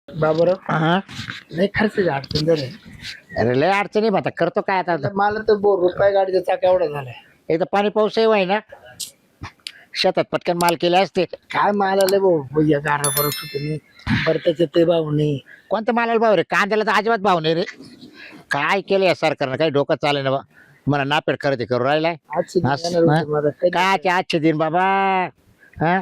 बाबूराव हा. नाही खर्च अडचण झाली. अरे लय अडचणी आता करतो काय आता मला तर रुपये गाडीचा चाका एवढा झालाय. एकदा पाणी पाऊसही व्हाय ना शेतात पटकन माल केले असते. काय मला लय भाऊ या गारा परत होते बरं त्याचे ते भाऊ नाही. कोणत्या मालाला भाव रे? कांद्याला तर अजिबात भाव नाही रे. काय केलं या सरकारनं? काही डोकं चालेल ना बा. मला नापेट खरेदी करू राहिलाय. आजची असं, येणार हा? होती मला कधी- काय आजचे दिन बाबा. हा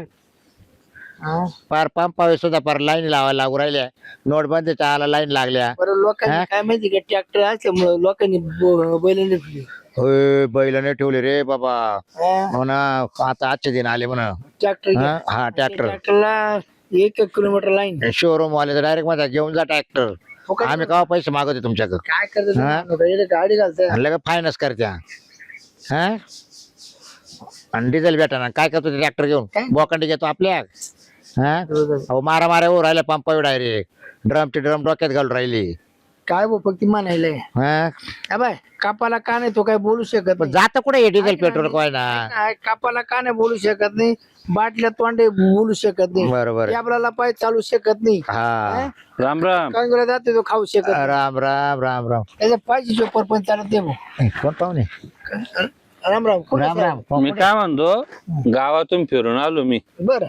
हा. पार पंपावे सुद्धा पार लाईन लावायला लागू राहिल्या. नोटबंदीच्या आला लाईन लागल्या. बरं लोकांनी हा? काय माहिती का ट्रॅक्टर असल्यामुळं लोकांनी बैल ठेवली. होय बैल नाही ठेवले रे बाबा. हा. हो ना. आता आजचे दिन आले म्हणा. ट्रॅक्टर हा हा ट्रॅक्टर ट्रॅक्टरला 1 किलोमीटर लाईन. शोरूम वाले डायरेक्ट मध्ये घेऊन जा ट्रॅक्टर. आम्ही केव्हा पैसे मागवतो तुमच्याकडे? काय हा? करतात गाडी घालताय. आणि लगेच फायनान्स करत्या. हा आणि डिझेल भेटा ना काय करतो ट्रॅक्टर घेऊन काय? बोकांडी घेतो आपल्या. हा अहो मारा मारा हो राहिल्या पंपावर डायरेक्ट ड्रमची ड्रम डोक्यात घालून राहिली. काय भाऊ फक्त म्हणायलंय हा बाय कापाला का नाही तो काय बोलू शकत पण नाही. जात कुठे डिझेल पेट्रोल काय ना. काय कापाला का नाही बोलू शकत नाही. बाटल्या तोंडे बोलू शकत नाही. बरोबर आपल्याला पाय चालू शकत नाही. हा राम राम. कांगडा जाते तो खाऊ शकत नाही. राम राम राम राम. त्याच्या पायची चोपर पण चालत नाही भाऊ. कोण पाहुणे? राम राम कुठे राम राम. मी काय म्हणतो, गावातून फिरून आलो मी. बरं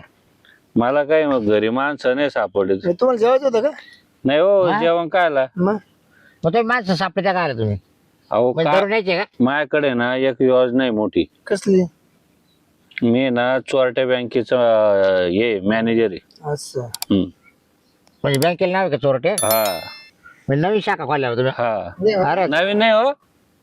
मला काय मग घरी माणसं नाही सापडले. तुम्हाला जेवायचं होतं का नाही हो, हा? जेवण कायला. मग मग तुम्ही माणसं सापडे त्या काय तुम्ही अहो म्हणजे का धरून यायचे का? माझ्याकडे ना एक योजना आहे मोठी. कसली मी ना चोरट्या बँकेचा हे मॅनेजर आहे. असं हम्म. म्हणजे बँकेला नाव आहे का चोरटे? हा म्हणजे नवीन शाखा खोल्यावर तुम्ही? हा अरे नवीन नाही हो,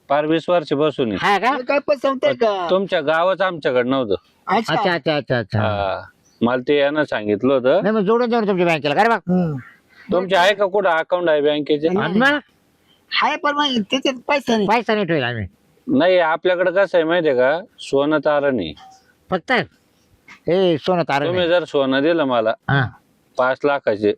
फार 20 वर्ष बसून आहे. हा का? काय पण सांगताय का तुमच्या गावच आमच्याकडे नव्हतं. अच्छा अच्छा अच्छा अच्छा अच्छा. हा मला ते यानं सांगितलं होतं. नाही मग जोडून देऊ तुमच्या बँकेला का रे बा? तुमचे आहे का कुठं अकाउंट आहे बँकेचे? आणि मग हाय पण मग त्याच्यात पैसा नाही. पैसा नाही ठेवला आम्ही नाही आपल्याकडे कसं आहे माहितीये का, सोनं तारण आहे. फक्त हे सोनं तारण तुम्ही आहे. जर सोनं दिलं मला हा 5 लाखाचे,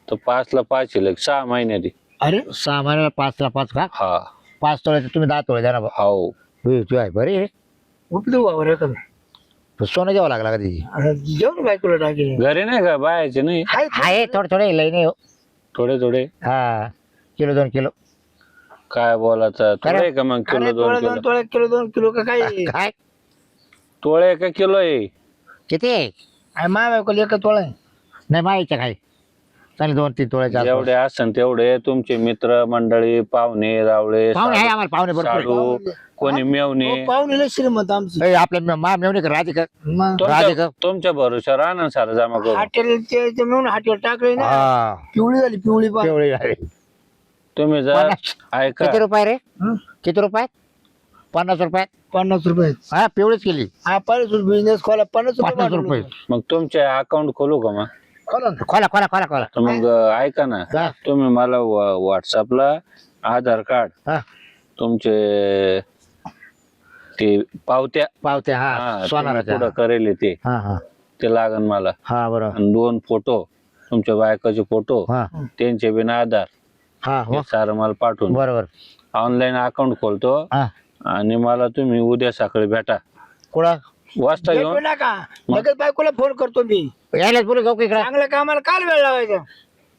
तर 5 ला 5 येईल 6 महिन्याची. अरे 6 महिन्याला 5 ला 5 का? हा 5 तोळ्याचे तुम्ही 10 तोळे द्या ना बा. हो. तू आहे बरे आहे. उपली वावर आहे का पण सोनं घ्यावं लागला कधी? जेवण बायकोला टाकेल घरी नाही का बायाचे नाही, आहे थोडे थोडे लई नाही हो. थोडे थोडे. हा किलो 2 किलो. काय बोलायचं, थोडे का मग किलो 2 किलो? 2 किलो का काय काय तोळे का किलो आहे? किती आहे? आहे मा बायकोला एक तोळा आहे. नाही माहिती काय चालेल 2-3 तोळ्याचे आसपास. जेवढे असन तेवढे तुमचे मित्र मंडळी, पाहुणे रावळे, पाहुणे आहे आम्हाला पाहुणे भरपूर आहे. साडू, कोणी मेवणे, हो, पाहुणे श्रीमंत आमची. ए, आपल्या मा मेवणी का राधिका मग राधिका तुमच्या भरोश्यावर आणा सारं जमा करू. हॉटेलचे म्हणून हॉटेल टाकले ना हा पिवळी झाली पिवळी पा पिवळी झाली. तुम्ही जर 50. ऐका, किती रुपये रे? किती रुपये? 50 रुपये. 50 रुपये. हा पिवळीच केली. हा 50 बिझनेस खोला 50 50 रुपये. रुपये मग तुमचे अकाउंट खोलू का मग? खोला ना. खोला खोला खोला खोला. तर मग ऐका ना, हा. तुम्ही मला व्हॉट्सअपला आधार कार्ड, हा तुमचे ते पावत्या, पावते हा हा, सोनाराच्या. पुढं करेल ते हा हा ते लागन मला. हा बरोबर. आणि 2 फोटो, तुमच्या बायकोचे फोटो, हा त्यांचे बिना आधार, हा हे हो सारं मला पाठवून बरोबर. ऑनलाईन अकाउंट खोलतो. हा आणि मला तुम्ही उद्या सकाळी भेटा कुठं वाजता भेटू घेऊन. नका लगेच बायकोला फोन करतो मी. यायलाच बोलू जाऊ का इकडं? चांगल्या कामाला काल वेळ लावायचा.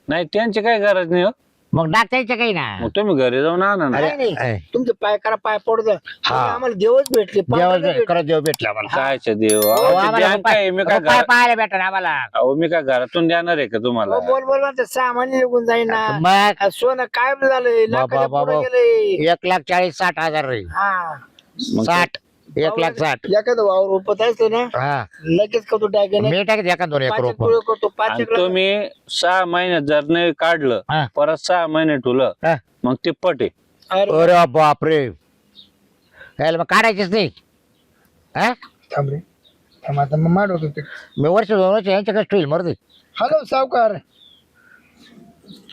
नाही त्यांची काही गरज नाही हो, मग डाक्याचं काही ना. मग तुम्ही घरी जाऊन आणा ना. नाही नाही आहे. तुमचे पाय करा पाय पडू द्या. हा. आम्हाला देवच भेटले देव पावलं भेटले. खरंच देव भेटला मला. कायचे देव, अहो, अहो, ते आम्हाला बँक आहे, मी काय रुपये पाहायला भेटणार आम्हाला. अहो मी काय घरातून देणार आहे का तुम्हाला? हो, बोल बोल म्हणते सामान निघून जाईन ना. मग सोनं काय झालंय लाखाच्या बाबा, पुढं बाबा. गेलंय. 1,40,60,000 रे. हा 60 1,60,000. एखादं वावर उपत असलं ना हा लगेच करतो टाकेन. मी टाकत एका 2 पाच एकर एक तुळे करतो 5 आणि एक तुम्ही 6 महिन्यात जर नाही काढलं, हा. परत 6 महिने ठेवलं, हा. मग ते पटे. अरे अरे बापरे यायला मग काढायचीच नाही. हा थांब रे थांब आता मग माड होतो. मी वर्ष 2 वर्ष यांच्या कष्ट होईल मरते. हॅलो सावकार,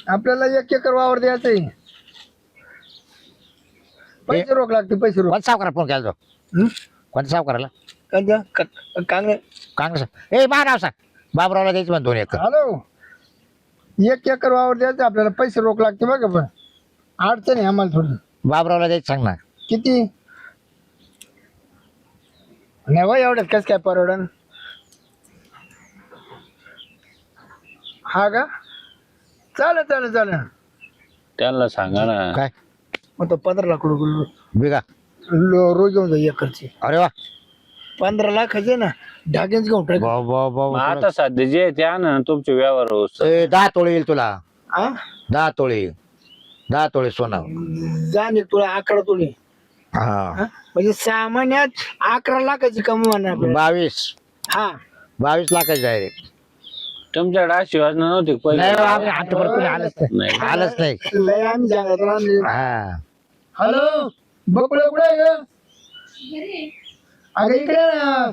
आपल्याला 1 एकर वावर द्यायचंय. पैसे रोख लागते पैसे रोख. कोणता सावकारा फोन केला तो? हं? कोणत्या सावकाराला? कांगणे काँग्रेस. ए बा नाव सांग. बाबरावला द्यायची म्हण 2 एकर. हॅलो 1 एकर वावर द्यायचं आपल्याला पैसे रोख लागते बघा. पण अडचण आहे आम्हाला थोडी. बाबरावला द्यायचं सांग ना. किती नाही हो एवढ्यात कसं काय परवडन. हा का चालेल चालेल चालेल. त्यांना सांगा ना. काय मग तो 15 लाख रुपये बिगा रोज घेऊन जाऊ एकरची. अरे वा 15 लाखाचे ना ढाक्यांच घेऊन टाक. वा वा वा मग वा. आता सध्या जे आहे ते आणा ना तुमचे व्यवहार होत. 10 तोळे येईल तुला. हा 10 तोळे 10 तोळे सोनं. जाणे तुला 11 तुले. हा हा? म्हणजे 6 महिन्यात 11 लाखाची कमी होणार आपल्याला. 22 हा 22 लाखाची डायरेक्ट. तुमच्याकडे अशी योजना नव्हती का पहिले? नाही बाबा, आमच्यापर्यंत कोणी आलंच नाही. नाही. आलंच नाही. लय आम्ही सांगत राहिलो. हा हॅलो बकुळे कुठे आहे ग? अगं इकडे ये ना.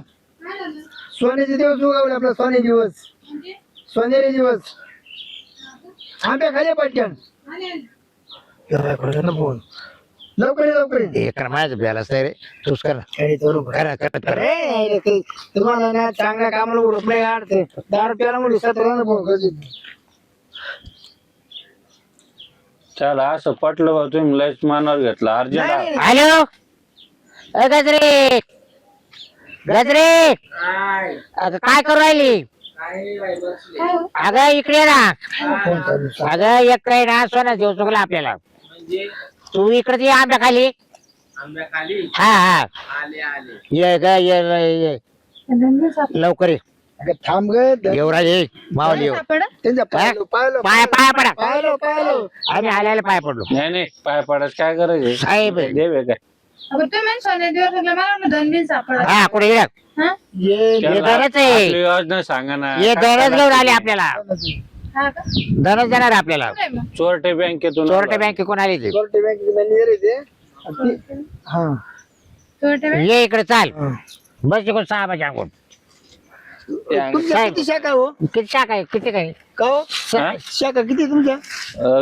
सोन्याचे दिवस उगवले आपला सोने दिवस. सोनेरी दिवस. आंब्या खाली पटकन. फोन लवकर ये, लवकर ये. हे कर माझं बॅलन्स नाही रे. तूच कर अरे बरोबर. करा करा करा. अरे ते तुम्हाला ना चांगल्या कामाला रुपये काढते 10 रुपयाला म्हणून 17 फोन करते. चला असं पटलं बा तुम्ही लयच मनावर घेतला अर्जंट. नाही, हॅलो ए गजरे गजरे अगं काय करू राहिली? अगं इकडे ये ना. फोन चालू. अगं एक काही ना सोना देऊ चुकला आपल्याला. तू इकडे ये आंब्या खाली. हा हा ये ग ये लवकर ये. अगं थांब ग. येवराज ये मावली येऊ. त्यांच्या पाहिलं पाहिलं पाय पाय पडा. पाहिलं पाहिलं. आम्ही आल्याला पाय पडलो. नाही नाही पाय पडायचं काय करायचे साहेब देवे काय हा कुठे ये ये त्याला दरच आहे. आपली योजना सांगा ना. ये दरच घेऊन आले आपल्याला. हा का? दरच देणार आपल्याला. कुठे आहे मग? चोरटे बँकेतून चोरटे बँके कोण आली ते? कोर्टे बँकेचे मॅनेजर आहे ते. हा छोटे बे- ये इकडे चाल. हा. बस तिकडून 6 वाजे अंगून. तुमच्या साहेब. किती शाखा हो? किती शाखा आहे किती काय? का हो? हा? शाखा किती आहे तुमच्या?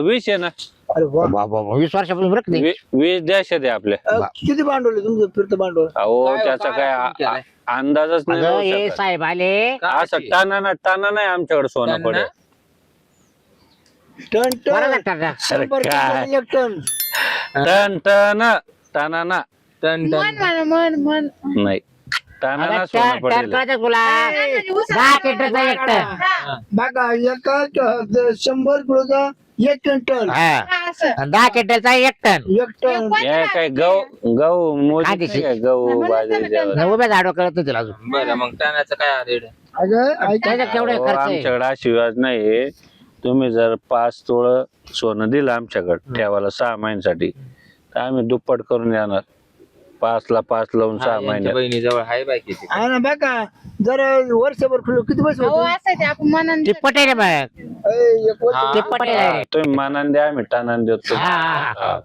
20 आहे ना. अरे वा. बाबा 20 वर्षापासून बरं नाही. 20 देशात आहे आपल्या. किती भांडवल आहे तुमचं फिरतं भांडवल? अहो त्याचा काय अंदाजच नाही अगं लावू हे शकत. साहेब आले. असं टाना नाही आमच्याकडे सोनं पडे. टन बरं टन लागतात का? 100 काय? एक टन. टाना ना मन म्हणा, मन नाही टाना अगं, सोनं टन पडेल. कळतं तुला. म्हणजे उसाला 10 क्विंटलचा एक टन. हा, बघा एका 100 किलोचा 1 टन टन. हा हा, असं. आणि 10 क्विंटलचा एक टन. 1 टन. हे काय गहू मोदी खादीशी. काय गहू बाजरी द्यावं. उभ्या झाडो कळत नाही तिला अजून. बरं मग टाण्याचं काय रेट अगं ऐक त्याच्यात केवढे अहो, खर्च आहे? आमच्याकडे अशी योजना आहे. तुम्ही जर 5 तोळ सोनं दिलं आमच्याकडे ठेवायला 6 महिन्यासाठी तर आम्ही दुप्पट करून देणार. 5 ला 5 लावून 6 महिन्यात. बहिणी जवळ हाय बाकी आहे ना बघा जर वर्षभर खुलं किती पैसे अहो, होते? असं आहे ते आपण मनाने ती पटेल बघ. एक वर्ष. ती पटेल आहे. तुम्ही मानाने द्या आम्ही टानाने देतो. हा, हा, हा.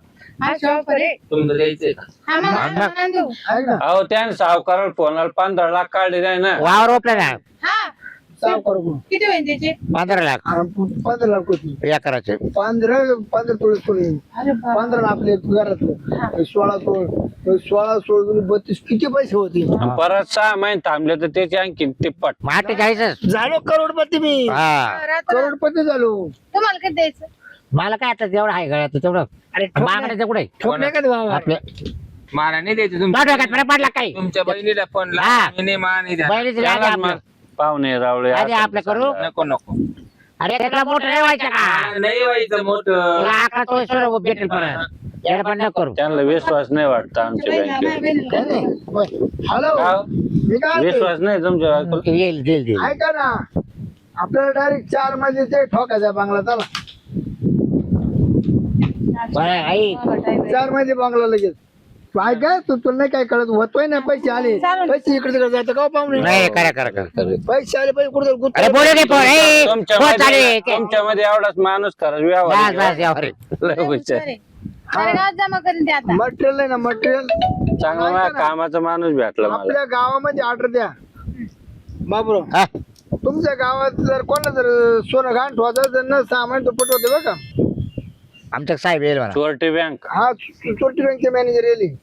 हा शॉपर आहे. तुमचं द्यायचंय का हा मग मनाने देऊ. आहे ना अहो त्याने सावकाराला फोनाला 15 लाख काढले नाही ना. वावर ओपलं ना हा सावकार कोण? किती होईल त्याचे? 15 लाख 15 लाख होती. एकराचे. 15 तोळे सोने. अरे बाप. 15 आपले घरातलं 16 सोळ 16 32 किती पैसे होते? परत 6 महिने थांबले तर त्याची आणखी तिप्पट. 48. झालो करोडपती मी. हा रात्र- करोडपती झालो. तुम्हाला किती द्यायचं? मला काय आता जेवढं आहे गळ्यात तेवढं. अरे मागण्याचं कुठे ठोकले का बाबा? आपल्या मला नाही द्यायचं डोक्यात फरक पडला काही. तुमच्या बहिणीला फोन हा. लावा मा नाही द्या बहिणीचं आधी त्यालाच आपलं. मग पाहुणे रावळे आधी असं आपलं करू. सांगा. नको नको अरे त्याला मोठं नाही व्हायचं का? नाही व्हायचं मोठं तुला 11 तोळे सोनं भेटेल परत. याला पण नको करू. त्यांना विश्वास नाही वाटत आमच्या माझ्या बँकेवर. बहिणीला. हॅलो का हो? मी काय म्हणते? विश्वास नाही तुमच्या बायकोवर? येईल देईल देईल. ऐका ना आपल्याला डायरेक्ट 4 मध्ये ते ठोकायचा बांगला चला. बरं, आई 4 मध्ये बांगला लगेच. तू ऐका तुला नाही काय कळत होतोय ना पैसे आले पैसे इकडे तिकडे जायचं का पाहुणे? नाही करा करा करा. पैसे आले पैसे कुठे अरे बोलू दे पोर. ए, फोन चालू आहे. तुमच्यामध्ये एवढाच माणूस खरंच बस, व्यवहार बस, यावर आहे. लय हुशार. अरे गावात जमा करून द्या आता. मटेरियल आहे ना मटेरियल चांगला माझ्या कामाचा माणूस भेटला मला. आपल्या गावामध्ये ऑर्डर द्या बाबरो. हा? तुमच्या गावात जर कोणाला जर सोनं घाण ठेवायचं तर न सामान तो पटवते बघा. आमच्या साहेब येईल म्हणा. चोरटी बँक. हा चोरटी बँकचे मॅनेजर येईल.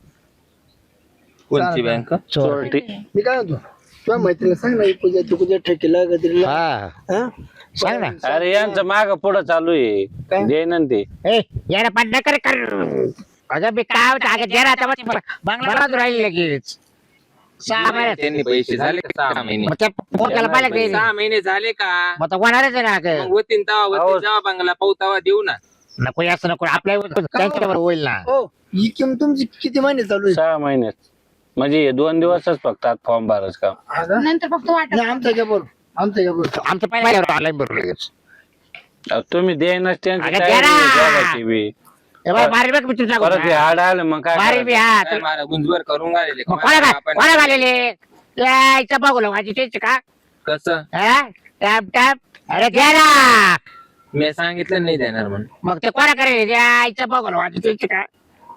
कोणची बँक चोरटी. मी काय म्हणतो तुझ्या मैत्रीला सांग ना पूजा तुझ्या ठेकीला गजरीला. हा सांग ना. अरे यांचं माग पुढं चालू आहे काय? देईन ते. ए याला पण नकर कर. अगं मी काय होतं अगं जरा आता बस बांगला राहिली लगेच. 6 महिने त्यांनी पैसे झाले का 6 महिने मग त्या पोरक्याला पाहिलं का 6 महिने झाले का मग तर होणारच आहे ना मग होतीन तवा होतीन जेव्हा बंगला पाहू तवा देऊ ना नको असं नको आपल्या त्यांच्यावर होईल ना हो ही किंमत तुमची किती महिने चालू आहे 6 महिन्यात म्हणजे हे 2 दिवसच फक्त आज फॉर्म भरायच काम हा का? नंतर फक्त वाटत नाही, आमचं घ्या बोल आमचं घ्या बोल आमचं पहिल्यावर ऑनलाईन भरलं लगेच अहो, तुम्ही देणार त्यांची अगं, तयारी द्या ना. आहे दोघांची बी. ए बाई, मारी बघ मी तुझ्या परत हे हाड आलं मग काय मारी बी करायचं? हा काय मला गुंजवर करून घालेले मग कोणा घालेले यायचं बघू माझी तेच का कसं हा? टॅप टॅप अरे द्या ना मी सांगितलं नाही देणार म्हणून मग ते कोणा करेल यायचं बघू माझी तेच का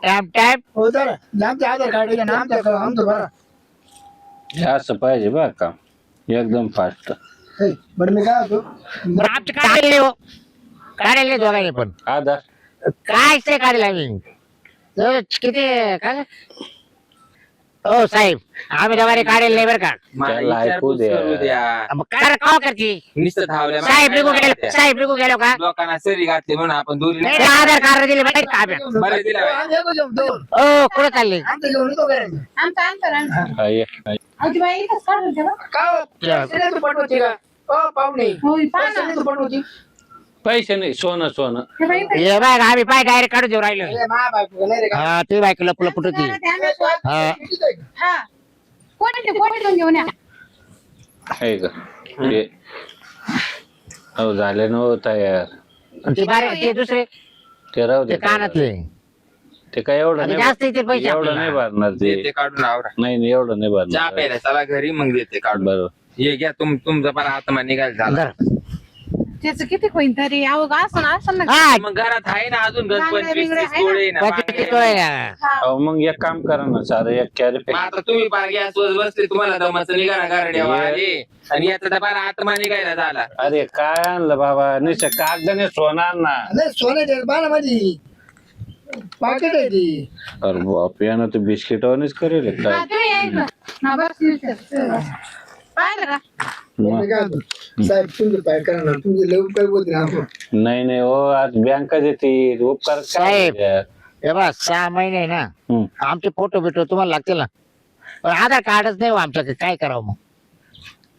टॅप टॅप हो जरा आमचं आधार कार्ड घ्या ना आमचं बरं हे असं पाहिजे बा काम एकदम फास्ट हे, बरं मी काय होतो बरं आमचे काढले हो काढले दोघांनी पण आधार काय ते काढले आम्ही किती काय हो साहेब आम्ही दोघांनी काढेल नाही बरं का मला त्याला ऐकू विचारपूस द्या. करू द्या मग काय का करते नुसतं धावल्या साहेब निघू गेलो साहेब निघू गेलो का लोकांना सरी घातली म्हणून आपण दोरी नाही नाही, आधार कार्ड दिले माहिती का आम्ही? बरं दिला बाई. आम्ही येतो घेऊन दोन. हो कुठे चालले आमचं घेऊन येतो करायचं आमचं अंतर हा, ये. अहो ती बाई इथंच काढून ठेवा का हो? पैसे नाही तू पाठवते का हो पाहुणे होय पहा पैसे ना नाही तू पाठवते पैसे नाही सोनं सोनं हे बाई इथं ये बघ आम्ही पाय डायरेक्ट काढून देऊ राहिलो ए, मा बायको नाही रे का? हा ते बायक लप लपट होती ते आम्ही स्वतः- हा कितीच आहे का? हा कोणी घेऊन या आहे का हे. हो झाले ना हो तयार आणि ते बारे ते दुसरे ते राहू ते दे कानातले ते काय एवढं आणि नाही जास्त येते पैसे एवढं नाही आपल्याला. भरणार ते देते काढून आवरा नाही नाही, एवढं नाही चहा भरणार प्यायला चला घरी मग देते काढून बरोबर हे घ्या तुमचा पण आत्मा निघायला झाला धर. त्याचं किती होईन तरी अहो असं ना हा, मग घरात आहे ना अजून बांगड्या 25-30 बिंगड्या आहे ना? तोळे ना पच्चीस बांगड्या. तोळे ना. हा. अहो मग एक काम करा ना सारं एक कॅरी मग आता तुम्ही बार गॅसवर बसले तुम्हाला दमाचं निघाला गारड्यावर आले आणि याचा तर बारा आत्मा निघायला झाला अरे काय आणलं बाबा निश्चय कागदाने सोनं आण ना नाही सोन्याच्या बाळा माझी पाकिट आहे ती अरे बाप यानं तर बिस्किटावरच करेल हे काय हा, तुम्ही या इथं. हा, बस नुसतं. पाहिलं का मग. मी काय म्हणतो, साहेब तुमचे पाय करा ना तुमचे लव काय बोलते ना आपण नाही नाही हो आज बँका देते उपकार काय साहेब. यार? हे बघ 6 महिने आहे ना हम्म. आमचे फोटो बिटो तुम्हाला लागतील ना पण आधार कार्डच नाही हो आमच्याकडे काय करावं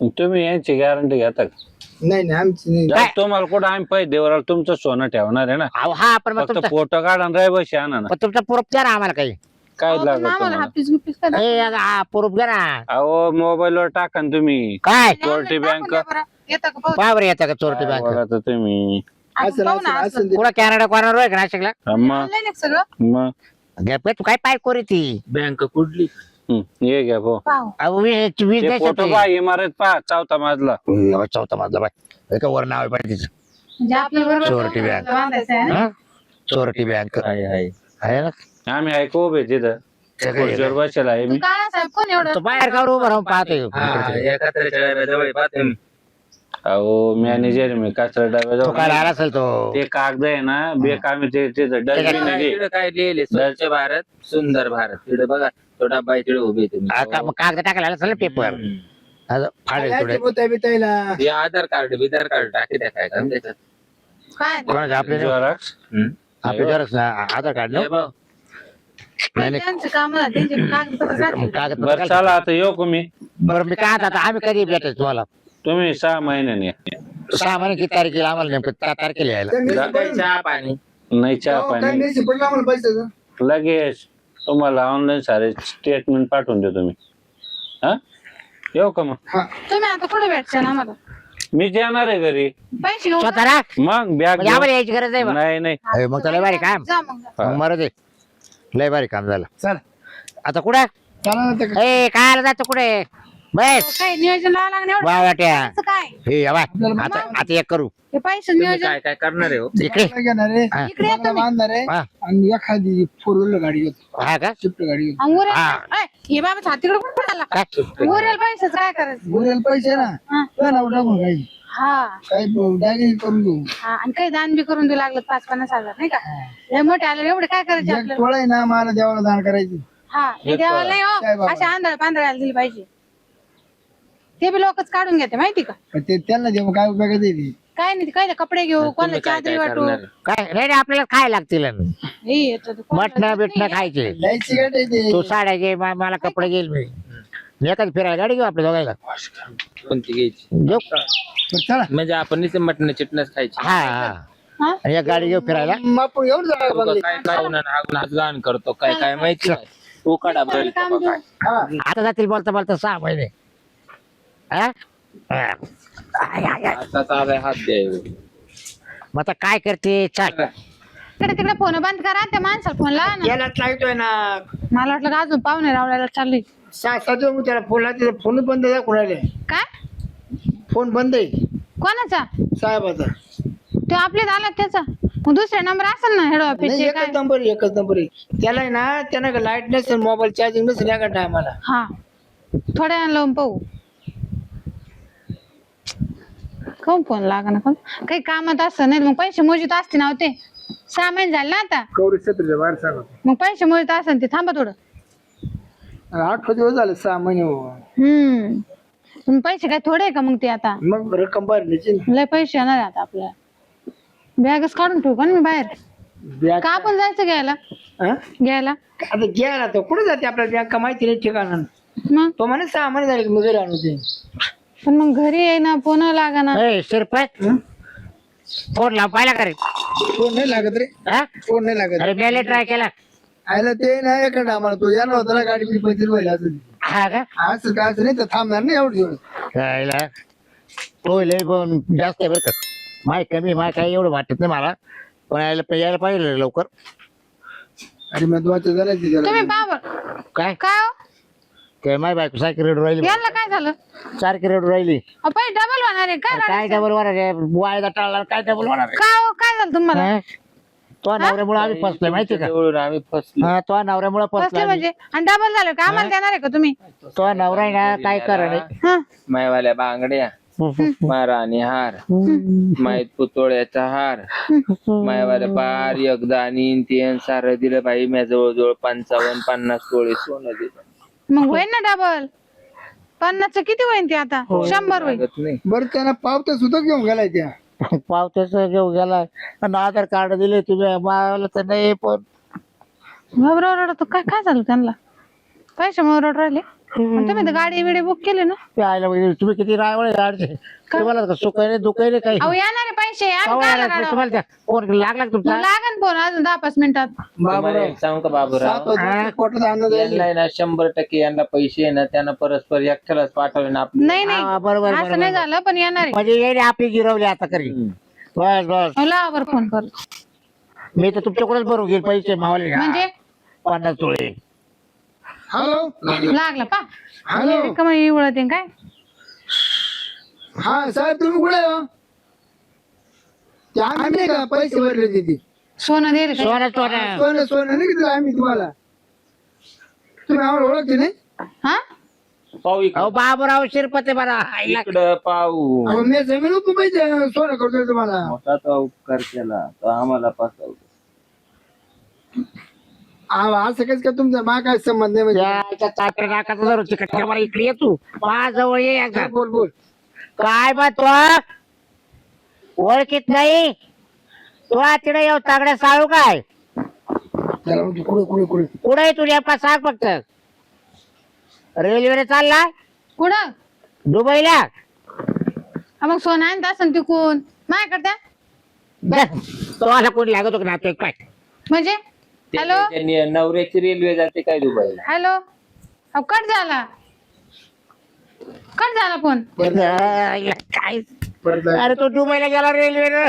मग तुम्ही यांची गॅरंटी घेता का नाही नाही आमची नाही जर तुम्हाला कुठं आम्ही पैसे देवर तुमचं सोनं ठेवणार आहे ना अहो, हा पण मग फक्त तुमचा फोटो काढा आणि रहिवाशी आणा ना पण तुमचा प्रूफ द्या ना आम्हाला काही काय अहो, पण लागत आम्हाला तुम्हाला हापीस गुपीस करा. ए, हा प्रूफ द्या ना अहो मोबाईल वर टाका ना तुम्ही काय चोरटी टाकून बँक द्या बरं. येतं का पाहू? पावर येतं का चोरटी काय बँक बोलता तुम्ही आपण असं पाहू ना असं असं. असं कुठं कॅनडा कॉर्नर आहे का नाशिकला हा, मग ऑनलाईन आहे सगळं मग घे पे, तू काय पाय कोरी ती बँक कुठली ये घ्या भाऊ पाहू अहो, वीस वीस ते देशात फोटो आहे. पहा इमारत पहा चौथा मजला अहो, चौथा माझा बाय एका वर नाव आहे पाहिजे तिचं. म्हणजे आपल्या बरोबर चोरटी बँक. बांधायचं आहे ना? हा? चोरटी बँक आहे ना आम्ही ऐकू उभे तिथं खुर्चीवर बसेल आहे तू मी काय साहेब कोण एवढं तो बाहेर काढून उभं राहून पाहतोय एका तरी जवळ पाहते मी. अहो मॅनेजर मी कचरा तो काय डब्याजवळ राहिला असेल तो ते कागद आहे ना बेकामी ते डस्टबिन काय तिकडे काय लिहिले स्वच्छ भारत सुंदर भारत तिकडे बघा तो डब्बा आहे तिकडे उभे तुम्ही आता मग कागद टाकायला असेल पेपर फाडेल थोडे बोलताय बितायला हे आधार कार्ड बिधार कार्ड टाकी द्या काय काम त्याच्यात काय कोणाचं आपले झेरॉक्स. आपले जरच ना आधार कार्ड हे बघ, नाही नाही त्यांचं काम त्यांचे कागदपत्र मग टाकले. बरं कागद चला आता येऊ का मी बरं मी काय आता आम्ही कधी भेटायचं तुम्हाला तुम्ही 6 महिन्याने या. 6 महिने किती तारखेला आम्हाला नेमकं त्या तारखेला यायला काय चहा पाणी नाही चहा काय पाणी मेसी पडला आम्हाला पैसे लगेच तुम्हाला ऑनलाईन सारे स्टेटमेंट पाठवून देतो मी हा येऊ का मग हा तुम्ही आता कुठे भेटशाल आम्हाला मी येणार आहे घरी पैसे घेऊन स्वतः ना मग बॅग म्हणजे आम्हाला यायची गरज नाही बा. नाही नाही अरे मग तर लय भारी काम जा मग जा. मग मरू दे लय भारी काम झालं चल आता कुठे चला ना ते ए काय जातो कुठे बस काय नियोजन लावा लागणार एवढं वाट्या करायचं काय हे आवा आता आता एक करू हे पैसे तुम्ही नियोजन काय काय करणार आहे हो इकडे काय घेणार आहे हा. इकडे या बंगला तुम्ही बांधणार आहे हा. आणि एखादी 4 व्हीलर गाडी घेतो हा का स्विफ्ट गाडी घेतो अंगूर हा. हे बाबा छातीकडे कुठे आला काय उरेल पैसे काय करायचं उरेल पैसे ना हा. तुझ्या नाव टाकून काही हा काही दागिने करून घेऊ हा आणि काही दान बी करून देऊ लागलं 5-50 हजार नाही का हे मोठे आले एवढे काय करायचे एक आपल्याला टोळा आहे ना मला देवाला दान करायची हा हे देवाला नाही काय हो बाबा? अशा आंधळ पांधळाला दिली पाहिजे ते बी लोकच काढून घेते माहिती का पण ते त्यांना देऊ काय उपयोगाचं आहे ते काय नाही काय कपडे घेऊ कोणाला तुम्ही काय चादरी काय वाटू करणार काय नाही नाही, आपल्याला काय लागतील हे येतं ते कोणाला मटणं देत बिटणं नाही. खायचे लाईट सिगरेट आहे ते तू साड्या घे मला कपडे घेईल मी एखादी फिरायला गाडी घेऊ आपल्या दोघायला कोणती घ्यायची घेऊ बरं, चला म्हणजे आपण नुसते मटण चिटणच खायची हा हा हा? आणि एक गाडी घेऊ फिरायला मग एवढं जागा उगा बंगली. काय काय हाच गाण करतो काय काय माहिती नाही. तो काढा बैल काम काय हा. आता जातील बोलता बोलता 6 महिने हा? हा. I, I, I. आता चालाय हात द्यायला मग आता काय करते चल तिकडे तिकडे फोन बंद करा त्या माणसाला फोन लावा ना. याला सांगतोय ना मला वाटलं का अजून पाहुणे रावल्याला चालली साधू मग त्याला फोन लावते फोन बंद आहे कोणाला काय फोन बंद आहे कोणाचा साहेबाचा तो आपल्यात आला त्याचा मग दुसरा नंबर असेल ना हेड नाही ऑफिसचे काय एकच नंबर आहे त्याला आहे ना त्यांना लाईट नसेल मोबाईल चार्जिंग नसेल या टायमाला हा थोड्या वेळानं लावून पाहू कोण फोन लागा ना कोण काही कामात असं नाही मग पैसे मोजित असते ना हो ते 6 महिने झाले ना आता कौरी क्षेत्राच्या बाहेर सांगतो मग पैसे मोजित असेल ते थांबा थोडं 8 दिवस झाले 6 महिने हो. पण पैसे काय थोडे आहे का मग ते आता मग रक्कम भरण्याची लय पैसे येणार आहे आता आपल्याला बॅगच काढून ठेवू का ना मी बाहेर बँक का आपण जायचं घ्यायला घ्यायला आता घ्यायला तर कुठे जाते आपल्याला बँक माहिती नाही ठिकाणा मग तो म्हणे 6 महिने झाले की मी घरी आणू ते पण मग घरी आहे ना फोन लागा ना शिरपत फोन लाव पाहिला का रे फोन नाही लागत रे हा? फोन नाही लागत अरे मी ट्राय केला आयला ते नाही एका आम्हाला तो यायला होता ना गाडी मी 25 व्हायला असं हा का असं काय असं नाही तर थांबणार नाही एवढं दिवस खायला तो लय पण जास्त आहे बरं का माय कमी माय काही एवढं वाटत नाही मला पण यायला पाहिजे लवकर अरे मग दोनच्या झाले तुम्ही बाबर काय काय हो? काय माय बायको सारखी रेड राहिली याला काय झालं सारखी रेड राहिली पैसे डबल होणार आहे काय काय डबल होणार आहे वायदा टाळला काय डबल होणार आहे काय हो काय झालं तुम्हाला हा? तो नवऱ्यामुळे आम्ही फसलोय माहिती का जवळून आम्ही फसलो हा तो नवऱ्यामुळे कसले फसलो म्हणजे आणि डबल झालं का आम्हाला देणार आहे का तुम्ही तो नवरा आहे ना काय करा हा मायवाल्या बांगड्या माराणी हार माहीत पुतोळ्याचा हार मायवाल्या पार एकदानी ते सारं दिलं बाई मी जवळजवळ 55-50 तोळे सोनं दिलं मग होईल ना डबल 50 किती होईल ते आता 100 होईल लागत नाही बरं त्यांना पावत्या सुद्धा घेऊन गेलाय त्या पावत्याच घेऊन गेला आणि आधार कार्ड दिले तुम्ही मावाला तर नाही पण बरोबर रडतो काय काय झालं त्यांना पैसे मग रड राहिले आणि तुम्ही तर गाडी बिडी बुक केली ना ते आयला म्हणजे तुम्ही किती रायवळे गाडचे तुम्हाला का सुख नाही दुःख नाही काही अहो येणार आहे पैसे आम्ही केव्हा काय येणार? काढावं? तुम्हाला त्या फोन लागला का तुमचा लागन फोन अजून 10-5 मिनिटात तुम्हाला एक सांगू का बाबूराव कोटाचा अंदाज आहे. यांना आहे ना 100% यांना पैसे आहे ना त्यांना परस्पर एकट्यालाच पाठवले ना आपले नाही नाही हा, बरोबर असं नाही झालं पण येणार आहे म्हणजे येणे आपली गिरवली आता करी बस बस अहो, लावा फोन कर मी तर तुमच्याकडेच भरून घेईल पैसे मावले म्हणजे 50 तोळे हॅलो लागला पा हॅलो कमी उडत आहे काय हा साहेब तुम्ही कुठे आहे हो? ते आम्ही नाही का पैसे भरले तिथे सोनं दिले का? सोनं सोनं सोनं सोनं नाही किती आम्ही तुम्हाला तुम्ही आम्हाला ओळखते नाही हा पाहू अहो बाबूराव शिरपते बरा इकडं पाहू अहो, मी जमीन तू पैसे सोनं करतोय तुम्हाला मोठा तो उपकार केला तो आम्हाला फसवतो अहो, असं कसं काय तुमचा मा काय संबंध नाही म्हणजे चाकर नाकाचा धरून चिकट मला इकडे ये तू माझ्याजवळ ये एकदा. बोल बोल काय बा तो ओळखीत नाही तो तिकडे येऊ तागड्या साळू काय त्याला म्हणतो कुठे कुठे कुठे कुठे आहे तुझ्या पास सांग फक्त रेल्वेने चालला कुठं दुबईला हा, मग सोनं आणत असेल तिकून माझ्याकडे तो आला कोणी लागतो का नातो काय म्हणजे हॅलो नवऱ्याची रेल्वे जाते काय दुबईला हॅलो अहो कट झाला फोन काय परत अरे तो दुबईला गेला रेल्वेनं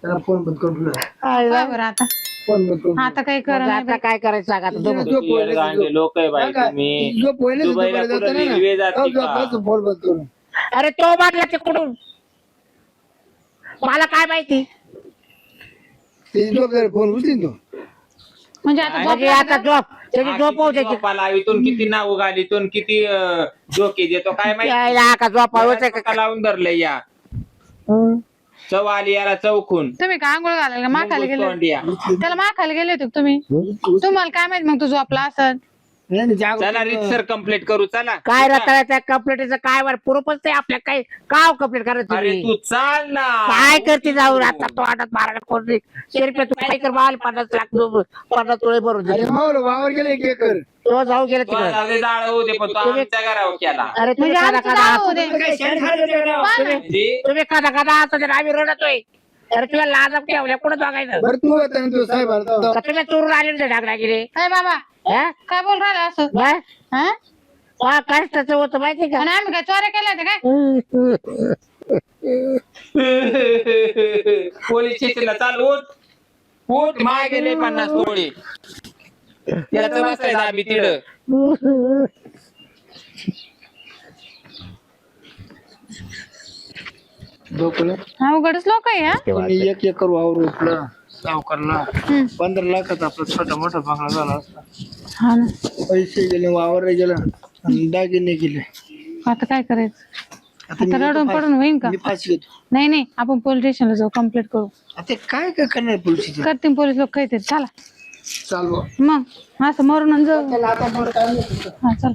त्याला फोन बंद करून बघा बरं आता फोन बंद करून आता काही करा नाही आता काय करायचं सांगा आता तुम्ही. लोक आहे बाई तुम्ही जो पहिले दुबईला कुठं रेल्वे जाते का? फोन बंद करून अरे तो मारला तिकडून मला काय माहिती ते झोप फोन उचलीन तो म्हणजे आता म्हणजे आता झोप त्याची झोप होऊ द्यायची झोपाला इथून किती नाव घालीतून किती डोके देतो काय माहिती यायला का झोप का लावून धरलंय या चव आली याला चौकून तुम्ही का आंघोळ घालायला का माखायला गेले तोंडिया. त्याला माखायला गेले होते का तुम्ही तुम्हाला काय माहित मग तू झोपला असत नाही जागृत चला रीतसर कम्प्लीट करू चला. काय रताळ्याच्या कंप्लेंटचं काय वर पुरपच नाही आपल्या काय का कंप्लेंट करत अरे तुम्ही तू चाल ना. काय करते जाऊन आता तो आटात मारायला कोण नाही. शिरप्या तू काय कर माल 50 लाख 50 तोळे भरून अरे दे. मावलं वावर गेले एक एकर. तो जाऊ गेला तो तिकडे. जाऊ दे, जाळ होऊ दे, पण तो आमच्या घरावर केला. अरे तुम्ही म्हणजे कादा आमचं कादा जाऊ दे. काय शेण खायला ते राव. म्हणजे तुम्ही कादा कादा असं तर आम्ही रडतोय. अरे तुला लाज ठेवल्या कुठं बघायचं बरं तू होता ना तू साहेब आता. का तुम्ही चोरून आले होते डागडागिरे अरे बाबा हा? काय बोल राहिला असं काय? हा? हा, कष्टाचं होतं माहिती का आणि आम्ही काय चोऱ्या केल्या होत्या काय पोलीस स्टेशनला चाल उठ उठ. माय गेले 50 तोळे. त्याचं बसायचं आम्ही तिथं. डोकं अवघडच लोक आहे हा कोणी एक एकर वावर उपलं सावकारला 15 लाखाचा आपला छोटा मोठा बंगला झाला असता. हा ना पैसे गेले वावर गेला आणि दागिने गेले. आता काय करायचं आता मी रडून पडून होईन का मी फाशी घेतो. नाही आपण पोलीस स्टेशनला जाऊ कंप्लीट करू आता काय काय करणार पोलिसीचं. करतील पोलीस लोक काहीतरी चला चालू मग असं मरून आणि जाऊ त्याला आता मोठं काय नाही. हा चल